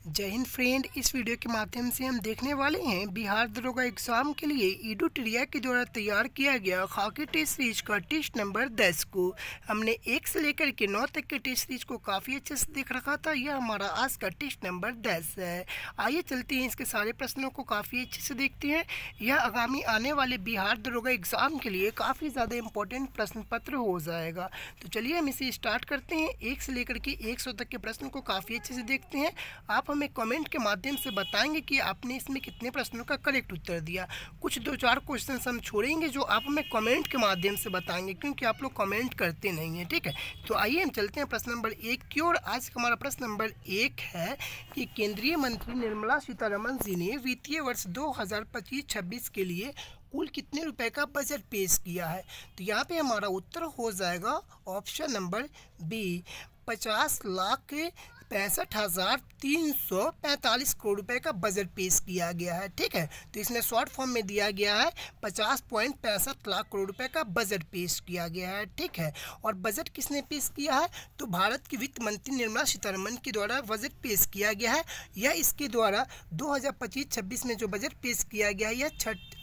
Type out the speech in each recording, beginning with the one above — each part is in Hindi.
जय हिंद फ्रेंड। इस वीडियो के माध्यम से हम देखने वाले हैं बिहार दरोगा एग्जाम के लिए ईडूटेरिया के द्वारा तैयार किया गया खाकी टेस्ट सीरीज का टेस्ट नंबर 10 को। हमने 1 से लेकर के 9 तक के टेस्ट सीरीज को काफ़ी अच्छे से देख रखा था। यह हमारा आज का टेस्ट नंबर 10 है। आइए चलते हैं, इसके सारे प्रश्नों को काफ़ी अच्छे से देखते हैं। यह आगामी आने वाले बिहार दरोगा एग्जाम के लिए काफ़ी ज़्यादा इंपॉर्टेंट प्रश्न पत्र हो जाएगा। तो चलिए हम इसे स्टार्ट करते हैं। 1 से लेकर के 100 तक के प्रश्नों को काफ़ी अच्छे से देखते हैं। आप हमें कमेंट के माध्यम से बताएंगे कि आपने इसमें कितने प्रश्नों का करेक्ट उत्तर दिया। कुछ 2-4 क्वेश्चन हम छोड़ेंगे जो आप हमें कमेंट के माध्यम से बताएंगे, क्योंकि आप लोग कमेंट करते नहीं हैं। ठीक है, तो आइए हम चलते हैं प्रश्न नंबर 1 की ओर। आज हमारा प्रश्न नंबर 1 है कि केंद्रीय मंत्री निर्मला सीतारमण जी ने वित्तीय वर्ष 2025-26 के लिए कुल कितने रुपए का बजट पेश किया है। तो यहाँ पे हमारा उत्तर हो जाएगा ऑप्शन नंबर बी, 50,65,345 करोड़ रुपए का बजट पेश किया गया है। ठीक है, तो इसमें शॉर्ट फॉर्म में दिया गया है 50.65 लाख करोड़ रुपए का बजट पेश किया गया है। ठीक है, और बजट किसने पेश किया है, तो भारत की वित्त मंत्री निर्मला सीतारमण के द्वारा बजट पेश किया गया है। यह इसके द्वारा 2025-26 में जो बजट पेश किया गया है, यह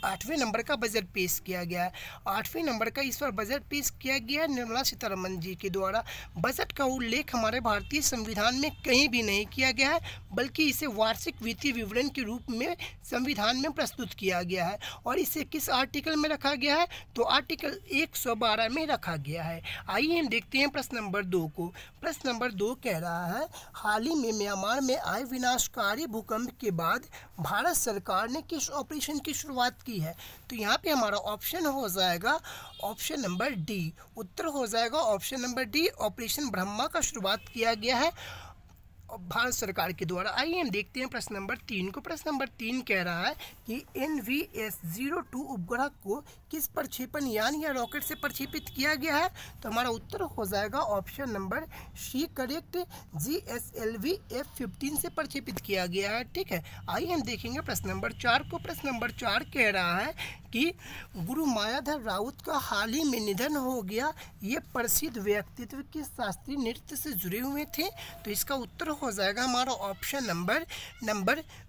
8वें नंबर का बजट पेश किया गया है। 8वें नंबर का इस बार बजट पेश किया गया है निर्मला सीतारमण जी के द्वारा। बजट का उल्लेख हमारे भारतीय संविधान में कहीं भी नहीं किया गया है, बल्कि इसे वार्षिक वित्तीय विवरण के रूप में संविधान में प्रस्तुत किया गया है। और इसे किस आर्टिकल में रखा गया है, तो आर्टिकल 112 में रखा गया है। आइए हम देखते हैं प्रश्न नंबर 2 को। प्रश्न नंबर 2 कह रहा है, हाल ही में म्यांमार में आए विनाशकारी भूकंप के बाद भारत सरकार ने किस ऑपरेशन की शुरुआत की है। तो यहाँ पे हमारा ऑप्शन हो जाएगा ऑप्शन नंबर डी। उत्तर हो जाएगा option number D, operation Brahma का शुरुआत किया गया है भारत सरकार के द्वारा। आइए हम देखते हैं प्रश्न नंबर 3 को। प्रश्न नंबर 3 कह रहा है कि NVS-02 उपग्रह को किस प्रक्षेपण यान या रॉकेट से प्रक्षेपित किया गया है। तो हमारा उत्तर हो जाएगा option number C correct, GSLV F-15 से प्रक्षेपित किया गया है। ठीक है, आइए हम देखेंगे प्रश्न नंबर 4 को। प्रश्न नंबर 4 कह रहा है कि गुरु मायाधर राउत का हाल ही में निधन हो गया। ये प्रसिद्ध व्यक्तित्व किस शास्त्रीय नृत्य से जुड़े हुए थे। तो इसका उत्तर हो जाएगा हमारा ऑप्शन नंबर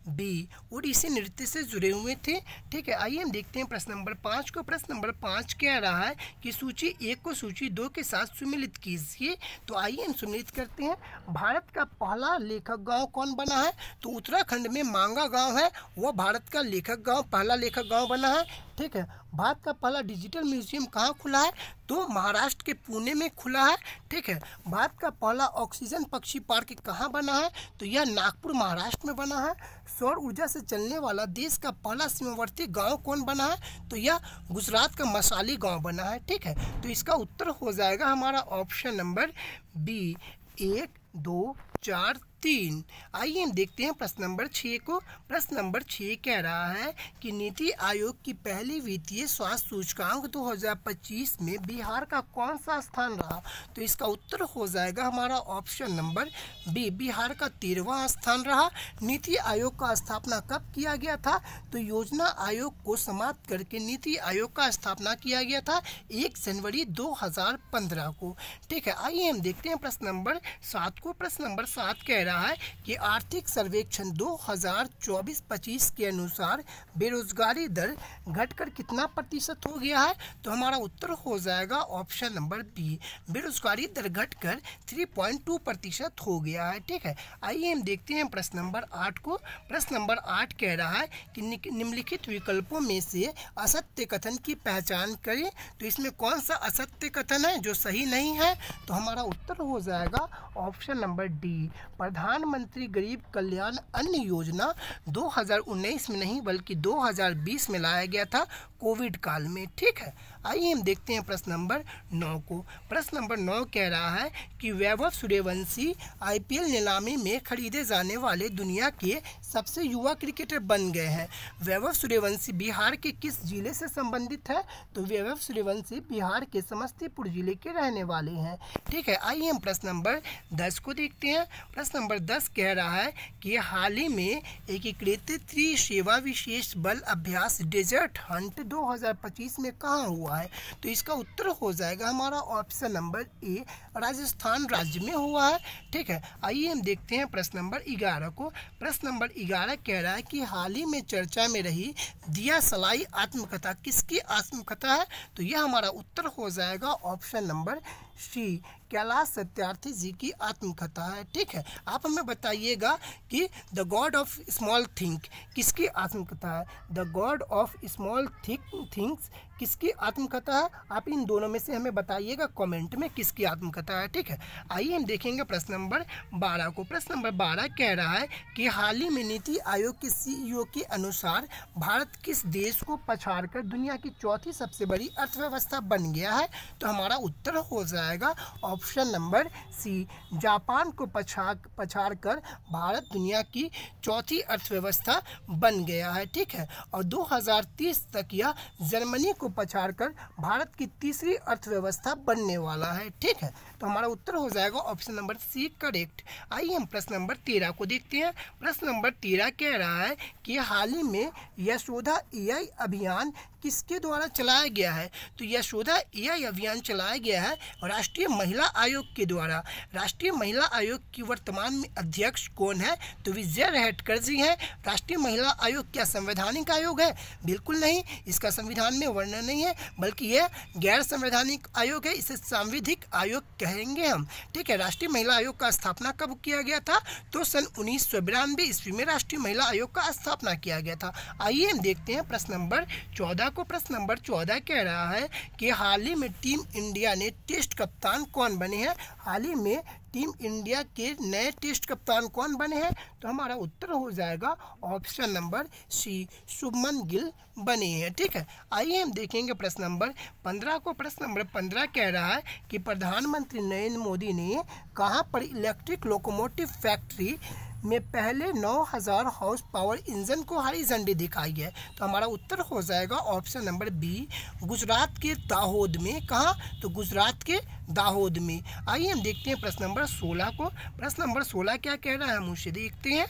बी, ओडिसी नृत्य से जुड़े हुए थे। ठीक है, आइए हम देखते हैं प्रश्न नंबर 5 को। प्रश्न नंबर 5 कह रहा है कि सूची 1 को सूची 2 के साथ सुमिलित कीजिए। तो आइए हम सुमिलित करते हैं। भारत का पहला लेखक गांव कौन बना है, तो उत्तराखंड में मांगा गांव है, वह भारत का लेखक गांव, पहला लेखक गांव बना है। ठीक है, भारत का पहला डिजिटल म्यूजियम कहाँ खुला है, तो महाराष्ट्र के पुणे में खुला है। ठीक है, भारत का पहला ऑक्सीजन पक्षी पार्क कहाँ बना है, तो यह नागपुर महाराष्ट्र में बना है। सौर ऊर्जा से चलने वाला देश का पहला सीमावर्ती गांव कौन बना है, तो यह गुजरात का मसाली गांव बना है। ठीक है, तो इसका उत्तर हो जाएगा हमारा ऑप्शन नंबर बी, 1, 2, 4, 3। आइए हम देखते हैं प्रश्न नंबर 6 को। प्रश्न नंबर 6 कह रहा है कि नीति आयोग की पहली वित्तीय स्वास्थ्य सूचकांक 2025 में बिहार का कौन सा स्थान रहा। तो इसका उत्तर हो जाएगा हमारा ऑप्शन नंबर बी, बिहार का 13वां स्थान रहा। नीति आयोग का स्थापना कब किया गया था, तो योजना आयोग को समाप्त करके नीति आयोग का स्थापना किया गया था 1 जनवरी 2015 को। ठीक है, आइए हम देखते हैं प्रश्न नंबर 7 को। प्रश्न नंबर 7 कह रहा है कि आर्थिक सर्वेक्षण 2024-25 के अनुसार बेरोजगारी दर घटकर कितना प्रतिशत हो गया है। तो हमारा उत्तर हो जाएगा ऑप्शन नंबर बी, बेरोजगारी दर घटकर 3.2% हो गया है। ठीक है, आइए हम देखते हैं प्रश्न नंबर 8 को। प्रश्न नंबर 8 कह रहा है कि निम्नलिखित विकल्पों में से असत्य कथन की पहचान करें। तो इसमें कौन सा असत्य कथन है जो सही नहीं है, तो हमारा उत्तर हो जाएगा ऑप्शन नंबर डी, प्रधानमंत्री गरीब कल्याण अन्न योजना 2019 में नहीं बल्कि 2020 में लाया गया था, कोविड काल में। ठीक है, आइए हम देखते हैं प्रश्न नंबर 9 को। प्रश्न नंबर 9 कह रहा है कि वैभव सूर्यवंशी IPL नीलामी में खरीदे जाने वाले दुनिया के सबसे युवा क्रिकेटर बन गए हैं। वैभव सूर्यवंशी बिहार के किस जिले से संबंधित है, तो वैभव सूर्यवंशी बिहार के समस्तीपुर जिले के रहने वाले हैं। ठीक है, आइए हम प्रश्न नंबर 10 को देखते हैं। प्रश्न नंबर 10 कह रहा है कि हाल ही में एकीकृत त्रिसेवा विशेष बल अभ्यास डेजर्ट हंट 2025 में कहाँ हुआ हुआ है? तो इसका उत्तर हो जाएगा हमारा ऑप्शन नंबर ए, राजस्थान राज्य में हुआ है। ठीक है, आइए हम देखते हैं प्रश्न नंबर 11 को। प्रश्न नंबर 11 कह रहा है कि हाल ही में चर्चा में रही दिया सलाई आत्मकथा किसकी आत्मकथा है? तो यह हमारा उत्तर हो जाएगा option number C, Kailash Satyarthi ji की आत्मकथा है। ठीक है, आप हमें बताइएगा कि the God of small think किसकी आत्मकथा है? The God of small things किसकी आत्मकथा है? आप इन दोनों में से हमें बताइएगा कमेंट में किसकी आत्मकथा है। ठीक है, आइए हम देखेंगे प्रश्न नंबर 12 को। प्रश्न नंबर 12 कह रहा है कि हाल ही में नीति आयोग के CEO के अनुसार भारत किस देश को पछाड़कर दुनिया की चौथी सबसे बड़ी अर्थव्यवस्था बन गया है? तो हमारा उत्तर हो जाएगा ऑप्शन नंबर सी, जापान को पछाड़कर भारत दुनिया की चौथी अर्थव्यवस्था बन गया है। ठीक है, और 2030 तक यह जर्मनी को पछाड़कर भारत की तीसरी अर्थव्यवस्था बनने वाला है। ठीक है, तो हमारा उत्तर हो जाएगा ऑप्शन नंबर सी करेक्ट। आइए हम प्रश्न नंबर 13 को देखते हैं। प्रश्न नंबर 13 कह रहा है कि हाल ही में यशोदा AI अभियान किसके द्वारा चलाया गया है? तो यशोदा AI अभियान चलाया गया है राष्ट्रीय महिला आयोग के द्वारा। राष्ट्रीय महिला आयोग की वर्तमान में अध्यक्ष कौन है? तो विजय रहाटकर जी हैं। राष्ट्रीय महिला आयोग क्या संवैधानिक आयोग है? बिल्कुल नहीं, इसका संविधान में वर्णन नहीं है, बल्कि यह गैर संवैधानिक आयोग है। इसे सांविधिक आयोग कहेंगे हम। ठीक है, राष्ट्रीय महिला आयोग का स्थापना कब किया गया था? तो सन 1992 ईस्वी में राष्ट्रीय महिला आयोग का स्थापना किया गया था। आइए हम देखते हैं प्रश्न नंबर 14 को। प्रश्न नंबर 14 कह रहा है कि हाल ही में टीम इंडिया ने टेस्ट कप्तान कौन बने हैं? हाल ही में टीम इंडिया के नए टेस्ट कप्तान कौन बने हैं? तो हमारा उत्तर हो जाएगा option number C, Shubman Gill बने हैं। ठीक है, आइए हम देखेंगे प्रश्न नंबर 15 को। प्रश्न नंबर 15 कह रहा है कि प्रधानमंत्री नरेंद्र मोदी ने कहां पर इलेक्ट्रिक लोकोमोटिव फैक्ट्री में पहले 9000 हॉर्स पावर इंजन को हरी झंडी दिखाई है? तो हमारा उत्तर हो जाएगा ऑप्शन नंबर बी, गुजरात के दाहोद में। कहाँ? तो गुजरात के दाहोद में। आइए हम देखते हैं प्रश्न नंबर 16 को। प्रश्न नंबर 16 क्या कह रहा है हम उसे देखते हैं।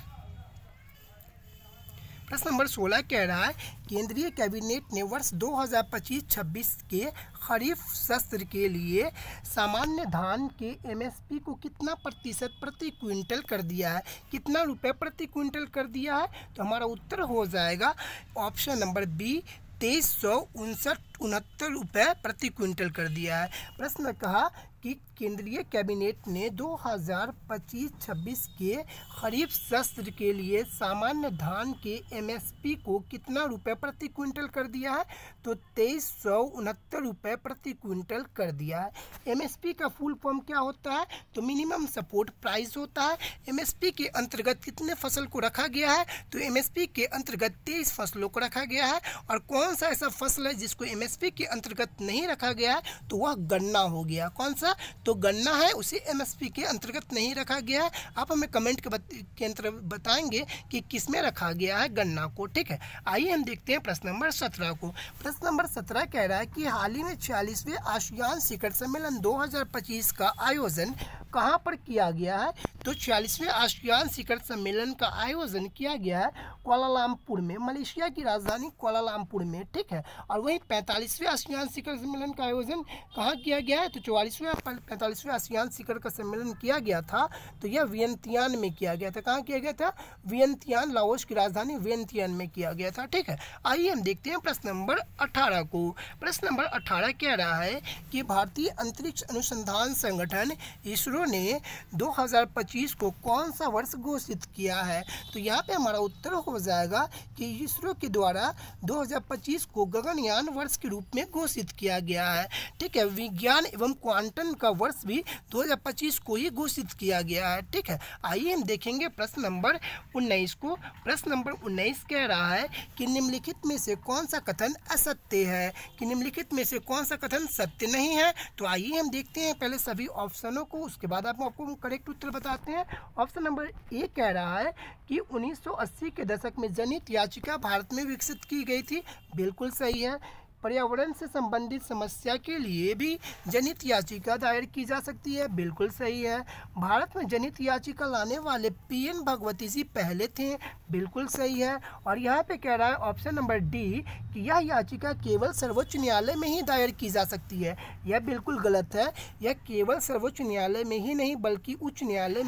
प्रश्न नंबर 16 कह रहा है केंद्रीय कैबिनेट ने वर्ष 2025-26 के खरीफ सत्र के लिए सामान्य धान के MSP को कितना प्रतिशत प्रति क्विंटल कर दिया है? कितना रुपए प्रति क्विंटल कर दिया है? तो हमारा उत्तर हो जाएगा ऑप्शन नंबर बी, 2369 रुपये प्रति क्विंटल कर दिया है। प्रश्न कहा कि केंद्रीय कैबिनेट ने 2025-26 के खरीफ सत्र के लिए सामान्य धान के MSP को कितना रुपए प्रति क्विंटल कर दिया है? तो 2369 रुपये प्रति क्विंटल कर दिया है। MSP का फुल फॉर्म क्या होता है? तो मिनिमम सपोर्ट प्राइस होता है। MSP के अंतर्गत कितने फसल को रखा गया है? तो MSP के अंतर्गत 23 फसलों को रखा गया है। और कौन सा ऐसा फसल है जिसको MSP के अंतर्गत नहीं रखा गया है? तो वह गन्ना हो गया। कौन सा? तो गन्ना है, उसे MSP के अंतर्गत नहीं रखा गया है। आप हमें कमेंट के अंतर बताएंगे कि किस में रखा गया है गन्ना को। ठीक है, आइए हम देखते हैं प्रश्न नंबर 17 को। प्रश्न नंबर 17 कह रहा है कि हाल ही में 46वें आसियान शिखर सम्मेलन 2025 का आयोजन कहाँ पर किया गया है? तो 46वें आसियान शिखर सम्मेलन का आयोजन किया गया है कुआलालंपुर में, मलेशिया की राजधानी कुआलालंपुर में। ठीक है, और वहीं 45वें आसियान शिखर सम्मेलन का आयोजन कहाँ किया गया है? तो 45वें आसियान शिखर का सम्मेलन किया गया था, तो यह वियंतियान में किया गया था। कहाँ किया गया था? वियंतियान, लाओस की राजधानी वियंतियान में किया गया था। ठीक है, आइए हम देखते हैं प्रश्न नंबर 18 को। प्रश्न नंबर 18 कह रहा है कि भारतीय अंतरिक्ष अनुसंधान संगठन इसरो ने 2025 को कौन सा वर्ष घोषित किया है? तो यहाँ पे हमारा उत्तर हो जाएगा कि इसरो के द्वारा 2025 को गगनयान वर्ष के रूप में घोषित किया गया है। ठीक है, विज्ञान एवं क्वांटम का वर्ष भी 2025 को ही घोषित किया गया है। ठीक है, आइए हम देखेंगे प्रश्न नंबर 19 को। प्रश्न नंबर 19 कह रहा है कि निम्नलिखित में से कौन सा कथन असत्य है? कि निम्नलिखित में से कौन सा कथन सत्य नहीं है? तो आइए हम देखते हैं पहले सभी ऑप्शनों को, उसके बाद आपको करेक्ट उत्तर बताते हैं। ऑप्शन नंबर ए कह रहा है कि 1980 के दशक में जनहित याचिका भारत में विकसित की गई थी। बिल्कुल सही है। पर्यावरण से संबंधित समस्या के लिए भी जनहित याचिका दायर की जा सकती है। बिल्कुल सही है। भारत में जनहित याचिका लाने वाले पीएन भगवती जी पहले थे। बिल्कुल सही है। और यहाँ पे कह रहा है ऑप्शन नंबर डी कि यह याचिका केवल सर्वोच्च न्यायालय में ही दायर की जा सकती है। यह बिल्कुल गलत है। यह केवल सर्वोच्च न्यायालय में ही नहीं बल्कि उच्च न्यायालय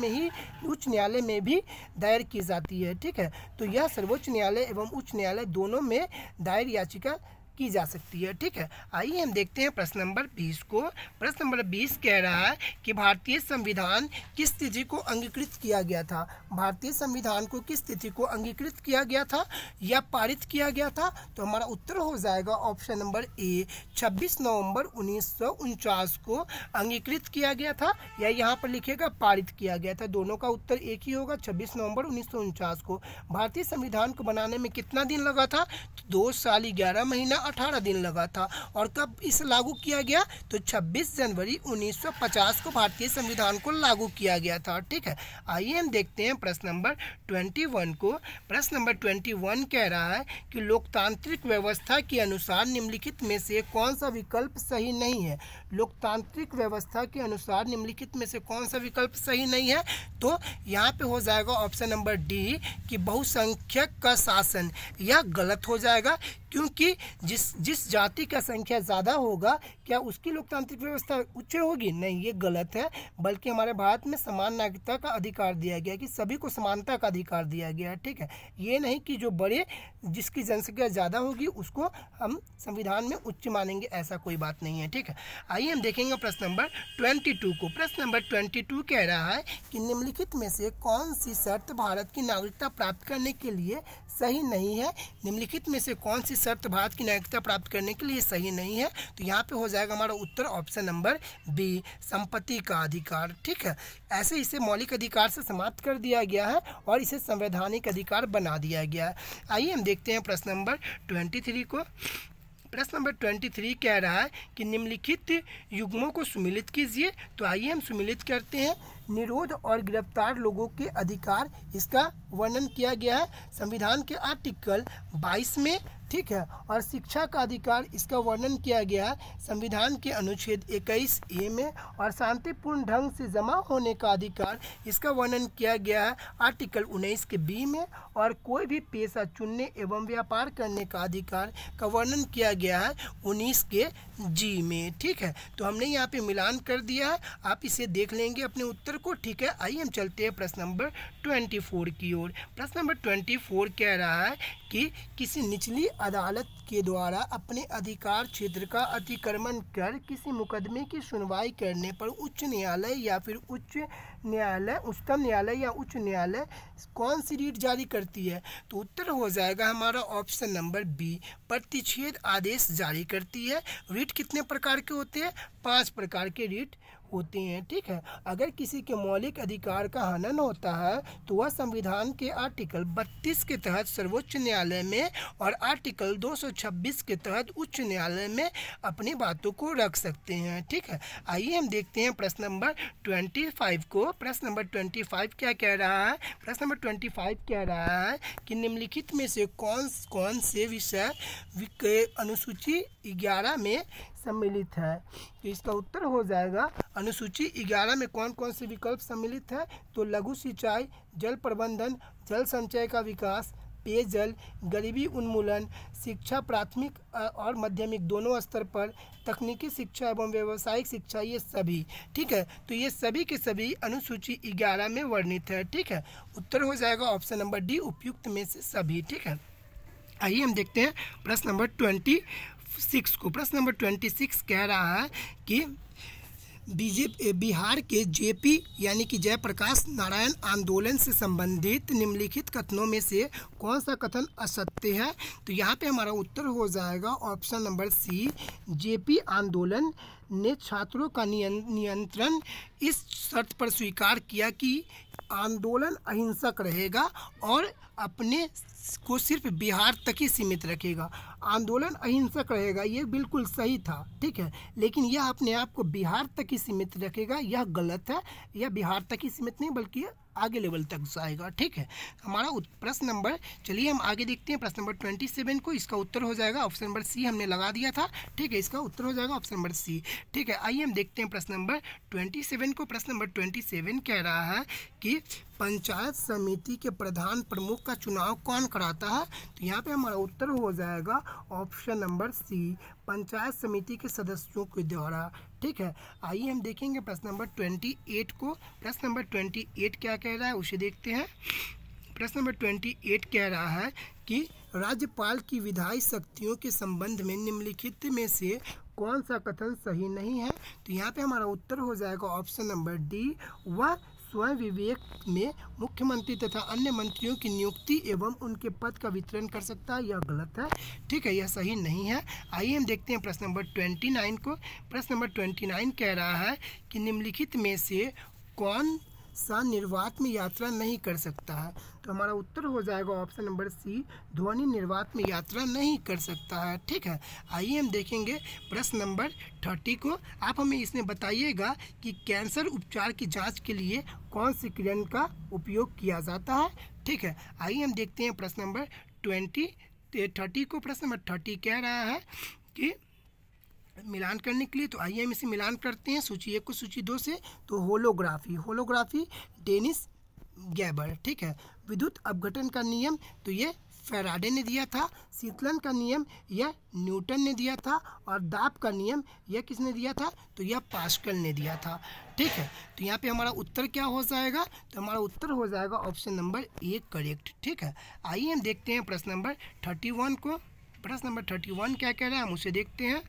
में भी दायर की जाती है। ठीक है, तो यह सर्वोच्च न्यायालय एवं उच्च न्यायालय दोनों में दायर याचिका की जा सकती है। ठीक है, आइए हम देखते हैं प्रश्न नंबर 20 को। प्रश्न नंबर 20 कह रहा है कि भारतीय संविधान किस तिथि को अंगीकृत किया गया था। भारतीय संविधान को किस तिथि को अंगीकृत किया गया था या पारित किया गया था? तो हमारा उत्तर हो जाएगा ऑप्शन नंबर ए, 26 नवंबर 1949 को अंगीकृत किया गया था, या यहाँ पर लिखेगा पारित किया गया था। दोनों का उत्तर एक ही होगा, 26 नवंबर 1949 को। भारतीय संविधान को बनाने में कितना दिन लगा था? 2 साल 11 महीना 18 दिन लगा था। और कब इसे लागू किया गया? तो 26 जनवरी 1950 को भारतीय संविधान को लागू किया गया था। ठीक है, आइए हम देखते हैं प्रश्न नंबर 21 को। प्रश्न नंबर 21 कह रहा है कि लोकतांत्रिक व्यवस्था के अनुसार निम्नलिखित में से कौन सा विकल्प सही नहीं है। लोकतांत्रिक व्यवस्था के अनुसार निम्नलिखित में से कौन सा विकल्प सही नहीं है? तो यहाँ पे हो जाएगा ऑप्शन नंबर डी कि बहुसंख्यक का शासन। यह गलत हो जाएगा, क्योंकि जिस जाति का संख्या ज़्यादा होगा क्या उसकी लोकतांत्रिक व्यवस्था उच्च होगी? नहीं, ये गलत है। बल्कि हमारे भारत में समान नागरिकता का अधिकार दिया गया, कि सभी को समानता का अधिकार दिया गया है। ठीक है, ये नहीं कि जो बड़े जिसकी जनसंख्या ज़्यादा होगी उसको हम संविधान में उच्च मानेंगे, ऐसा कोई बात नहीं है। ठीक है, आइए हम देखेंगे प्रश्न नंबर 22 को। प्रश्न नंबर 22 कह रहा है कि निम्नलिखित में से कौन सी शर्त भारत की नागरिकता प्राप्त करने के लिए सही नहीं है। निम्नलिखित में से कौन सी शर्त भारत की नागरिकता प्राप्त करने के लिए सही नहीं है? तो यहाँ पे हो जाएगा हमारा उत्तर ऑप्शन नंबर बी, संपत्ति का अधिकार। ठीक है, ऐसे इसे मौलिक अधिकार से समाप्त कर दिया गया है और इसे संवैधानिक अधिकार बना दिया गया है। आइए हम देखते हैं प्रश्न नंबर 23 को। प्रश्न नंबर 23 कह रहा है कि निम्नलिखित युग्मों को सुमिलित कीजिए। तो आइए हम सुमिलित करते हैं। निरोध और गिरफ्तार लोगों के अधिकार, इसका वर्णन किया गया है संविधान के आर्टिकल 22 में। ठीक है, और शिक्षा का अधिकार, इसका वर्णन किया गया है संविधान के अनुच्छेद 21A में। और शांतिपूर्ण ढंग से जमा होने का अधिकार, इसका वर्णन किया गया है आर्टिकल 19 के B में। और कोई भी पेशा चुनने एवं व्यापार करने का अधिकार का वर्णन किया गया है 19 के G में। ठीक है, तो हमने यहाँ पे मिलान कर दिया है, आप इसे देख लेंगे अपने उत्तर को। ठीक है, आइए हम चलते हैं प्रश्न नंबर 24 की ओर। प्रश्न नंबर 24 कह रहा है कि किसी निचली अदालत के द्वारा अपने अधिकार क्षेत्र का अतिक्रमण कर किसी मुकदमे की सुनवाई करने पर उच्च न्यायालय या फिर उच्चतम न्यायालय या उच्च न्यायालय कौन सी रीट जारी करती है? तो उत्तर हो जाएगा हमारा ऑप्शन नंबर बी, प्रतिच्छेद आदेश जारी करती है। रीट कितने प्रकार के होते हैं? 5 प्रकार के रीट होते हैं। ठीक है, अगर किसी के मौलिक अधिकार का हनन होता है तो वह संविधान के आर्टिकल 32 के तहत सर्वोच्च न्यायालय में और आर्टिकल 226 के तहत उच्च न्यायालय में अपनी बातों को रख सकते हैं। ठीक है, आइए हम देखते हैं प्रश्न नंबर 25 को। प्रश्न नंबर 25 क्या कह रहा है? प्रश्न नंबर 25 कह रहा है कि निम्नलिखित में से कौन से विषय अनुसूची 11 में सम्मिलित है? तो इसका उत्तर हो जाएगा अनुसूची 11 में कौन कौन से विकल्प सम्मिलित है? तो लघु सिंचाई, जल प्रबंधन, जल संचय का विकास, पेयजल, गरीबी उन्मूलन, शिक्षा प्राथमिक और माध्यमिक दोनों स्तर पर, तकनीकी शिक्षा एवं व्यावसायिक शिक्षा, ये सभी। ठीक है, तो ये सभी के सभी अनुसूची 11 में वर्णित है। ठीक है, उत्तर हो जाएगा ऑप्शन नंबर डी, उपयुक्त में से सभी। ठीक है, आइए हम देखते हैं प्रश्न नंबर 26 को। प्रश्न नंबर 26 कह रहा है कि बिहार के जेपी यानी कि जयप्रकाश नारायण आंदोलन से संबंधित निम्नलिखित कथनों में से कौन सा कथन असत्य है? तो यहाँ पे हमारा उत्तर हो जाएगा ऑप्शन नंबर सी, जेपी आंदोलन ने छात्रों का नियंत्रण इस शर्त पर स्वीकार किया कि आंदोलन अहिंसक रहेगा और अपने को सिर्फ बिहार तक ही सीमित रखेगा। आंदोलन अहिंसक रहेगा, ये बिल्कुल सही था। ठीक है, लेकिन यह अपने आप को बिहार तक ही सीमित रखेगा, यह गलत है। यह बिहार तक ही सीमित नहीं बल्कि आगे लेवल तक जाएगा। ठीक है, हमारा प्रश्न नंबर, चलिए हम आगे देखते हैं प्रश्न नंबर 27 को। इसका उत्तर हो जाएगा ऑप्शन नंबर सी, हमने लगा दिया था। ठीक है, इसका उत्तर हो जाएगा ऑप्शन नंबर सी। ठीक है, आइए हम देखते हैं प्रश्न नंबर 27 को। प्रश्न नंबर 27 कह रहा है कि पंचायत समिति के प्रधान प्रमुख का चुनाव कौन कराता है? तो यहाँ पे हमारा उत्तर हो जाएगा ऑप्शन नंबर सी, पंचायत समिति के सदस्यों के द्वारा। ठीक है, आइए हम देखेंगे प्रश्न नंबर 28 को। प्रश्न नंबर 28 क्या कह रहा है उसे देखते हैं। प्रश्न नंबर 28 कह रहा है कि राज्यपाल की विधायी शक्तियों के संबंध में निम्नलिखित में से कौन सा कथन सही नहीं है? तो यहाँ पे हमारा उत्तर हो जाएगा ऑप्शन नंबर डी, वह स्वयं विवेक में मुख्यमंत्री तथा अन्य मंत्रियों की नियुक्ति एवं उनके पद का वितरण कर सकता है। यह गलत है। ठीक है, यह सही नहीं है। आइए हम देखते हैं प्रश्न नंबर 29 को। प्रश्न नंबर 29 कह रहा है कि निम्नलिखित में से कौन सा निर्वात में यात्रा नहीं कर सकता है? तो हमारा उत्तर हो जाएगा ऑप्शन नंबर सी, ध्वनि निर्वात में यात्रा नहीं कर सकता है। ठीक है, आइए हम देखेंगे प्रश्न नंबर 30 को। आप हमें इसमें बताइएगा कि कैंसर उपचार की जांच के लिए कौन सी किरण का उपयोग किया जाता है। ठीक है, आइए हम देखते हैं प्रश्न नंबर 30 को। प्रश्न नंबर 30 कह रहा है कि मिलान करने के लिए, तो आइए हम इसे मिलान करते हैं सूची 1 को सूची 2 से। तो होलोग्राफी डेनिस गैबर। ठीक है, विद्युत अपघटन का नियम, तो ये फैराडे ने दिया था। शीतलन का नियम यह न्यूटन ने दिया था। और दाब का नियम यह किसने दिया था? तो यह पास्कल ने दिया था। ठीक है, तो यहाँ पे हमारा उत्तर क्या हो जाएगा? तो हमारा उत्तर हो जाएगा ऑप्शन नंबर ए करेक्ट। ठीक है, आइए हम देखते हैं प्रश्न नंबर 31 को। प्रश्न नंबर 31 क्या कह रहा है हम उसे देखते हैं।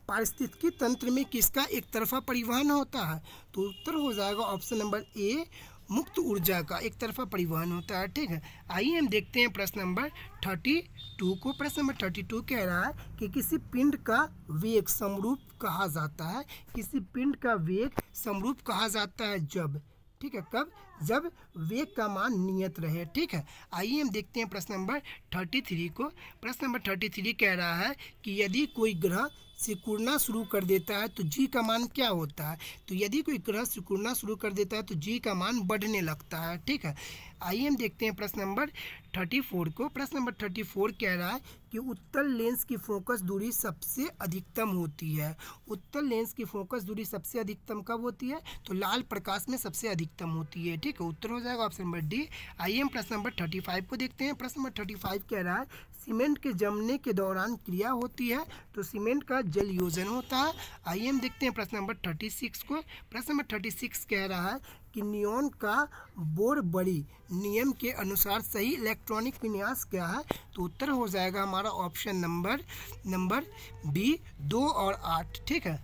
पारिस्थितिकी तंत्र में किसका एक तरफा परिवहन होता है? तो उत्तर हो जाएगा ऑप्शन नंबर ए, मुक्त ऊर्जा का एक तरफा परिवहन होता है। ठीक है, आइए हम देखते हैं प्रश्न नंबर 32 को। प्रश्न नंबर 32 कह रहा है कि किसी पिंड का वेग समरूप कहा जाता है। किसी पिंड का वेग समरूप कहा जाता है जब, ठीक है, कब? जब वेग का मान नियत रहे। ठीक है, आइए हम देखते हैं प्रश्न नंबर 33 को। प्रश्न नंबर 33 कह रहा है कि यदि कोई ग्रह सिकुड़ना शुरू कर देता है तो जी का मान क्या होता है? तो यदि कोई ग्रह सिकुड़ना शुरू कर देता है तो जी का मान बढ़ने लगता है। ठीक है, आइए हम देखते हैं प्रश्न नंबर 34 को। प्रश्न नंबर 34 कह रहा है कि उत्तल लेंस की फोकस दूरी सबसे अधिकतम होती है। उत्तल लेंस की फोकस दूरी सबसे अधिकतम कब होती है? तो लाल प्रकाश में सबसे अधिकतम होती है। ठीक है, उत्तर हो जाएगा ऑप्शन नंबर डी। आइए हम प्रश्न नंबर 35 को देखते हैं। प्रश्न नंबर 35 कह रहा है सीमेंट के जमने के दौरान क्रिया होती है, तो सीमेंट का जल योजन होता है। आइए हम देखते हैं प्रश्न नंबर 36 को। प्रश्न नंबर 36 कह रहा है कि नियॉन का बोर-बड़ी नियम के अनुसार सही इलेक्ट्रॉनिक विन्यास क्या है? तो उत्तर हो जाएगा हमारा ऑप्शन नंबर बी, 2 और 8। ठीक है,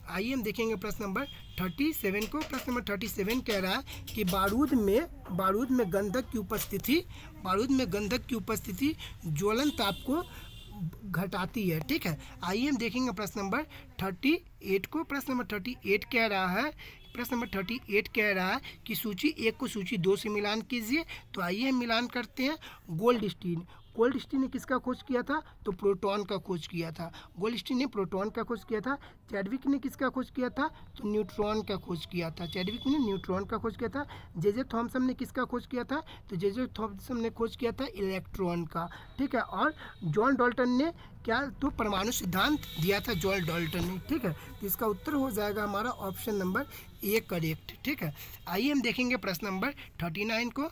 आइए हम देखेंगे प्रश्न नंबर 37 को। प्रश्न नंबर 37 कह रहा है कि बारूद में गंधक की उपस्थिति ज्वलन ताप को घटाती है। ठीक है, आइए हम देखेंगे प्रश्न नंबर 38 को। प्रश्न नंबर 38 कह रहा है कि सूची 1 को सूची 2 से मिलान कीजिए। तो आइए हम मिलान करते हैं। गोल्डस्टीन ने किसका खोज किया था? तो प्रोटॉन का खोज किया था। गोल्डस्टीन ने प्रोटॉन का खोज किया था। चैडविक ने किसका खोज किया था? तो न्यूट्रॉन का खोज किया था। चैडविक ने न्यूट्रॉन का खोज किया था। जे थॉमसन ने किसका खोज किया था? तो जे थॉमसन ने खोज किया था इलेक्ट्रॉन का। ठीक है, और जॉन डाल्टन ने क्या? तो परमाणु सिद्धांत दिया था जॉन डाल्टन ने। ठीक है, तो इसका उत्तर हो जाएगा हमारा ऑप्शन नंबर ए करेक्ट। ठीक है, आइए हम देखेंगे प्रश्न नंबर 39 को।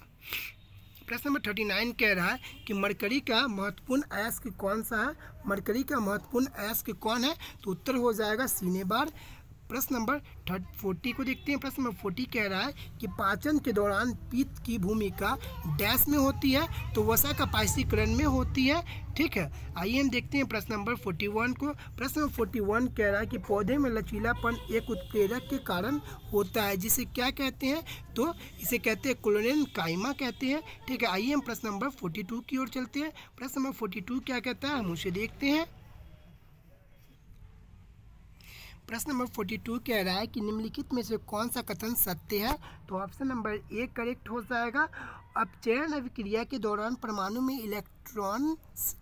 प्रश्न नंबर 39 कह रहा है कि मरकरी का महत्वपूर्ण अयस्क कौन सा है? मरकरी का महत्वपूर्ण अयस्क कौन है? तो उत्तर हो जाएगा सिनेबार। प्रश्न नंबर 40 को देखते हैं। प्रश्न नंबर 40 कह रहा है कि पाचन के दौरान पित्त की भूमिका डैश में होती है, तो वसा का पाइसीकरण में होती है। ठीक है, आइए हम देखते हैं प्रश्न नंबर 41 को। प्रश्न नंबर 41 कह रहा है कि पौधे में लचीलापन एक उत्प्रेरक के कारण होता है, जिसे क्या कहते हैं? तो इसे कहते हैं क्लोरेन काइमा कहते हैं। ठीक है, आइए हम प्रश्न नंबर 42 की ओर चलते हैं। प्रश्न नंबर 42 क्या कहता है हम उसे देखते हैं। प्रश्न नंबर 42 कह रहा है कि निम्नलिखित में से कौन सा कथन सत्य है। तो ऑप्शन नंबर ए करेक्ट हो जाएगा। अपचयन अभिक्रिया के दौरान परमाणु में इलेक्ट्रॉन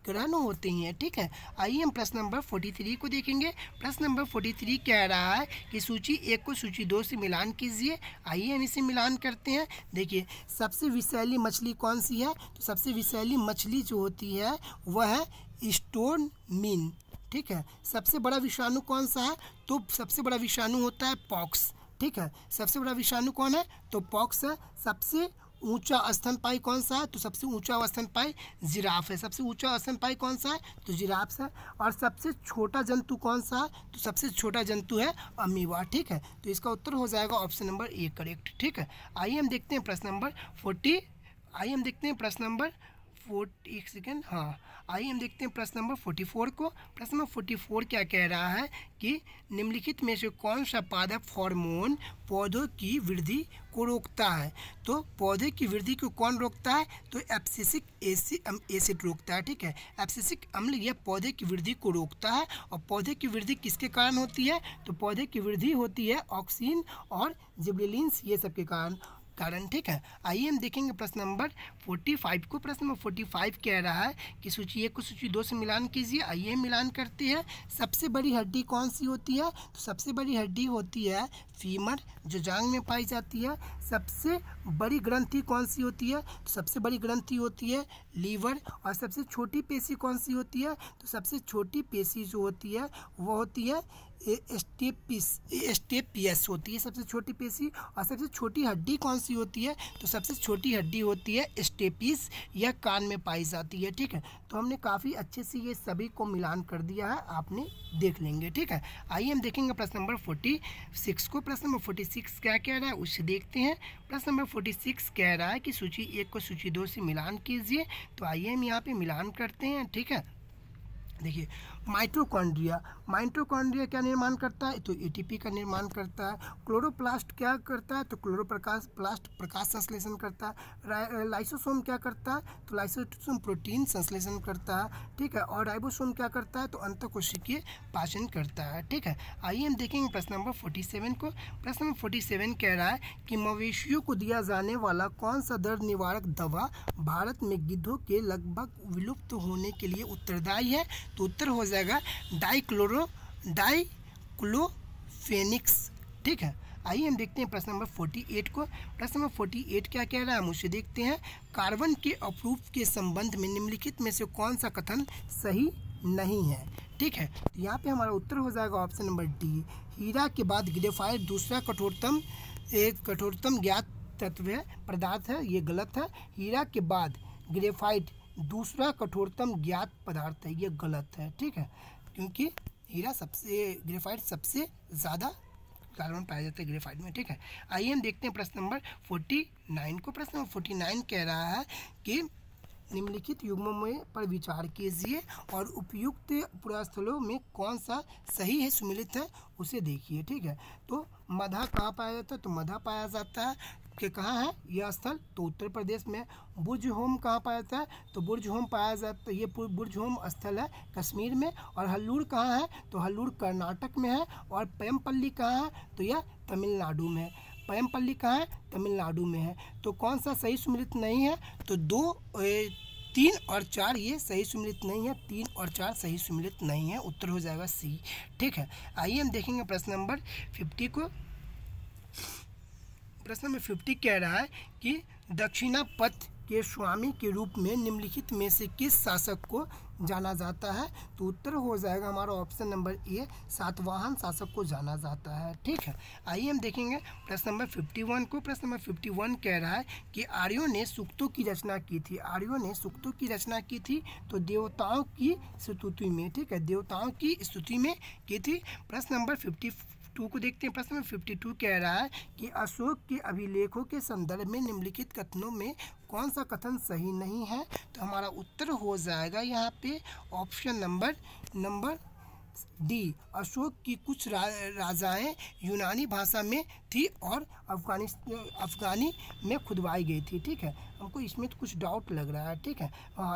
ग्रहण होते हैं। ठीक है, आइए हम प्रश्न नंबर 43 को देखेंगे। प्रश्न नंबर 43 कह रहा है कि सूची 1 को सूची 2 से मिलान कीजिए। आइए हम इसे मिलान करते हैं। देखिए, सबसे विषैली मछली कौन सी है? तो सबसे विषैली मछली जो होती है वह है स्टोन मीन। ठीक है, सबसे बड़ा विषाणु कौन सा है? तो सबसे बड़ा विषाणु होता है पॉक्स। ठीक है, सबसे बड़ा विषाणु कौन है? तो पॉक्स है। सबसे ऊंचा स्तनपायी कौन सा है? तो सबसे ऊंचा स्तनपायी जिराफ है। सबसे ऊंचा स्तनपायी कौन सा है? तो जिराफ है। और सबसे छोटा जंतु कौन सा है? तो सबसे छोटा जंतु है अमीबा। ठीक है, तो इसका उत्तर हो जाएगा ऑप्शन नंबर ए करेक्ट। ठीक है, आइए हम देखते हैं प्रश्न नंबर 40। आइए हम देखते हैं प्रश्न नंबर 40। एक सेकेंड, हाँ, आइए हम देखते हैं प्रश्न नंबर 44 को। प्रश्न नंबर 44 क्या कह रहा है कि निम्नलिखित में से कौन सा पादप हार्मोन पौधों की वृद्धि को रोकता है? तो पौधे की वृद्धि को कौन रोकता है? तो एब्सिसिक एसिड रोकता है। ठीक है, एब्सिसिक अम्ल यह पौधे की वृद्धि को रोकता है। और पौधे की वृद्धि किसके कारण होती है? तो पौधे की वृद्धि होती है ऑक्सीन और जिबरेलिन्स ये सब के कारण। ठीक है, आइए हम देखेंगे प्रश्न नंबर 45 को। प्रश्न नंबर 45 कह रहा है कि सूची 1 को सूची 2 से मिलान कीजिए। आइए मिलान करते हैं। सबसे बड़ी हड्डी कौन सी होती है? तो सबसे बड़ी हड्डी होती है फीमर, जो जांघ में पाई जाती है। सबसे बड़ी ग्रंथि कौन सी होती है? तो सबसे बड़ी ग्रंथि होती है लीवर। और सबसे छोटी पेशी कौन सी होती है? तो सबसे छोटी पेशी जो होती है वो होती है स्टेपियस होती है सबसे छोटी पेशी। और सबसे छोटी हड्डी कौन सी होती है? तो सबसे छोटी हड्डी होती है स्टेपिस, यह कान में पाई जाती है। ठीक है, तो हमने काफ़ी अच्छे से ये सभी को मिलान कर दिया है, आपने देख लेंगे। ठीक है, आइए हम देखेंगे प्रश्न नंबर 46 को। प्रश्न नंबर 46 क्या कह रहा है उसे देखते हैं। प्रश्न नंबर 46 कह रहा है कि सूची 1 को सूची 2 से मिलान कीजिए। तो आइए हम यहाँ पे मिलान करते हैं। ठीक है, देखिए, माइटोकॉन्ड्रिया क्या निर्माण करता है? तो एटीपी का निर्माण करता है। क्लोरोप्लास्ट क्या करता है? तो प्लास्ट प्रकाश संश्लेषण करता है। लाइसोसोम क्या करता है? तो लाइसोसोम प्रोटीन संश्लेषण करता है। ठीक है, और राइबोसोम क्या करता है? तो अंतःकोशिकीय पाचन करता है। ठीक है, आइए हम देखेंगे प्रश्न नंबर 47 को। प्रश्न नंबर 47 कह रहा है कि मवेशियों को दिया जाने वाला कौन सा दर्द निवारक दवा भारत में गिद्धों के लगभग विलुप्त होने के लिए उत्तरदायी है? तो उत्तर हो जाएगा डाइक्लोफेनिक्स। ठीक है, आइए हम देखते हैं प्रश्न नंबर 48 को। प्रश्न नंबर 48 क्या कह रहा है हम उसे देखते हैं। कार्बन के अप्रूव के संबंध में निम्नलिखित में से कौन सा कथन सही नहीं है? ठीक है, तो यहाँ पे हमारा उत्तर हो जाएगा ऑप्शन नंबर डी। हीरा के बाद ग्रेफाइट दूसरा कठोरतम ज्ञात तत्व है, पदार्थ है, ये गलत है। हीरा के बाद ग्रेफाइट दूसरा कठोरतम ज्ञात पदार्थ है, ये गलत है। ठीक है, क्योंकि ग्रेफाइट सबसे ज़्यादा कार्बन पाया जाता है ग्रेफाइट में। ठीक है, आइए हम देखते हैं प्रश्न नंबर 49 को। प्रश्न नंबर 49 कह रहा है कि निम्नलिखित युग्मों में पर विचार कीजिए और उपयुक्त पुरास्थलों में कौन सा सही है सम्मिलित है उसे देखिए। ठीक है, तो मधा कहाँ पाया जाता है? तो मधा पाया जाता है कि कहाँ है यह स्थल? तो उत्तर प्रदेश में। बुर्ज होम कहाँ पाया जाता है? तो बुर्ज होम पाया जाता है, ये बुर्ज होम स्थल है कश्मीर में। और हल्लूर कहाँ है? तो हल्लूर कर्नाटक में है। और पयमपल्ली कहाँ है? तो यह तमिलनाडु में है। पयमपल्ली कहाँ है? तमिलनाडु में है। तो कौन सा सही सम्मिलित नहीं है? तो 3 और 4 ये सही सम्मिलित नहीं है। 3 और 4 सही सम्मिलित नहीं है, उत्तर हो जाएगा सी। ठीक है, आइए हम देखेंगे प्रश्न नंबर 50 को। प्रश्न नंबर 50 कह रहा है कि दक्षिणापथ के स्वामी के रूप में निम्नलिखित में से किस शासक को जाना जाता है? तो उत्तर हो जाएगा हमारा ऑप्शन नंबर ए, सातवाहन शासक को जाना जाता है। ठीक है, आइए हम देखेंगे प्रश्न नंबर 51 को। प्रश्न नंबर 51 कह रहा है कि आर्यों ने सूक्तों की रचना की थी। आर्यों ने सूक्तों की रचना की थी तो देवताओं की स्तुति में। ठीक है, देवताओं की स्तुति में की थी। प्रश्न नंबर 52 को देखते हैं। प्रश्न नंबर 52 कह रहा है कि अशोक के अभिलेखों के संदर्भ में निम्नलिखित कथनों में कौन सा कथन सही नहीं है? तो हमारा उत्तर हो जाएगा यहाँ पे ऑप्शन नंबर डी, अशोक की कुछ राजाएं यूनानी भाषा में थी और अफगानी में खुदवाई गई थी। ठीक है, हमको इसमें तो कुछ डाउट लग रहा है। ठीक है,